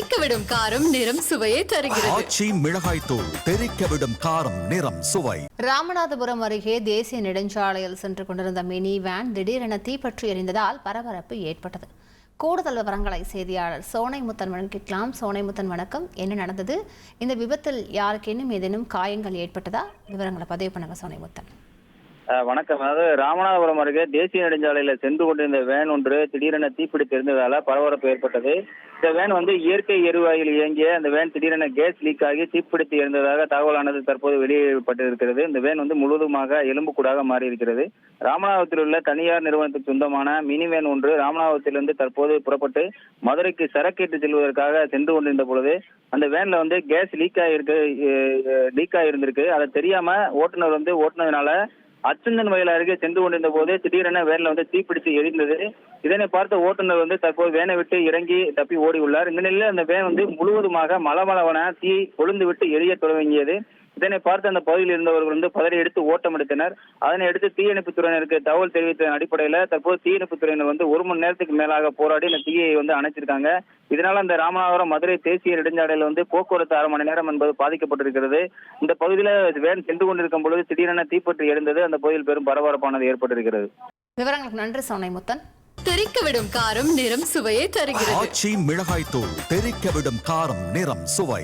தெறிக்கவிடும் காரம் நிறம் சுவையை தருகிறது. ஆச்சி மிளகாய் தூள் தெறிக்கவிடும் காரம் நிறம் சுவை. ராமநாதபுரம் அருகே தேசிய நெடுஞ்சாலையில் சென்று கொண்டிருந்த மினி வேன் திடீரென தீப்பற்றி எரிந்ததால் பரபரப்பு ஏற்பட்டது. கூடுதல் விவரங்களை செய்தியாளர் சோனைமுத்தன் வழங்கிக்கலாம். சோனைமுத்தன் வணக்கம். என்ன நடந்தது? இந்த விபத்தில் யாருக்கேனும் ஏதேனும் காயங்கள் ஏற்பட்டதா? விவரங்களை பதிவு பண்ணுங்க சோனைமுத்தன். வணக்கம். அதாவது ராமநாதபுரம் அருகே தேசிய நெடுஞ்சாலையில சென்று கொண்டிருந்த வேன் ஒன்று திடீரென தீப்பிடித்து இருந்ததால பரபரப்பு ஏற்பட்டது. இந்த வேன் இயற்கை எரிவாயில் இயங்கிய அந்த வேன் திடீரென கேஸ் லீக் ஆகி தீப்பிடித்து இருந்ததாக தகவலானது தற்போது வெளியிடப்பட்டிருக்கிறது. இந்த வேன் முழுவதுமாக எலும்புக்கூடாக மாறி இருக்கிறது. ராமநாதபுரத்தில் உள்ள தனியார் நிறுவனத்துக்கு சொந்தமான மினி வேன் ஒன்று ராமநாதபுரத்திலிருந்து தற்போது புறப்பட்டு மதுரைக்கு சரக்கேற்று செல்வதற்காக சென்று கொண்டிருந்த பொழுது அந்த வேன்ல கேஸ் லீக் ஆகியிருந்திருக்கு. அதை தெரியாம ஓட்டுநர் ஓட்டுனதுனால அச்சுந்தன் வயல் அருகே சென்று கொண்டிருந்த போது திடீரென வேன்ல தீப்பிடித்து எரிந்தது. இதனை பார்த்த ஓட்டுநர் தற்போது வேனை விட்டு இறங்கி தப்பி ஓடி உள்ளார். இந்த நிலையில் அந்த வேன் முழுவதுமாக மலமளவன தீ கொழுந்து விட்டு எரிய தொடங்கியது. இதனை பார்த்து அந்த பகுதியில் இருந்தவர்கள் பதறி எடுத்து ஓட்டம் எடுத்தனர். அதனை அடுத்து தீயணைப்புத் துறையினருக்கு தகவல் தெரிவித்த அடிப்படையில் தற்போது தீயணைப்புத் துறையினர் 1 மணி நேரத்துக்கு மேலாக போராடி இந்த தீயை அணைச்சிருக்காங்க. இதனால அந்த ராமநாதபுரம் மதுரை தேசிய நெடுஞ்சாலையில் போக்குவரத்து 1/2 மணி நேரம் என்பது பாதிக்கப்பட்டிருக்கிறது. இந்த பகுதியில் வேன் சென்று கொண்டிருக்கும் பொழுது திடீரென தீப்பற்றி எரிந்தது. அந்த பகுதியில் பெரும் பரபரப்பானது ஏற்பட்டிருக்கிறது. விவரங்களுக்கு நன்றி சோனைமுத்தன். தெறிக்கவிடும் காரம் நிறம் சுவையை தருகிறது. ஆச்சி மிளகாய் தூள் தெறிக்கவிடும் காரம் நிறம் சுவை.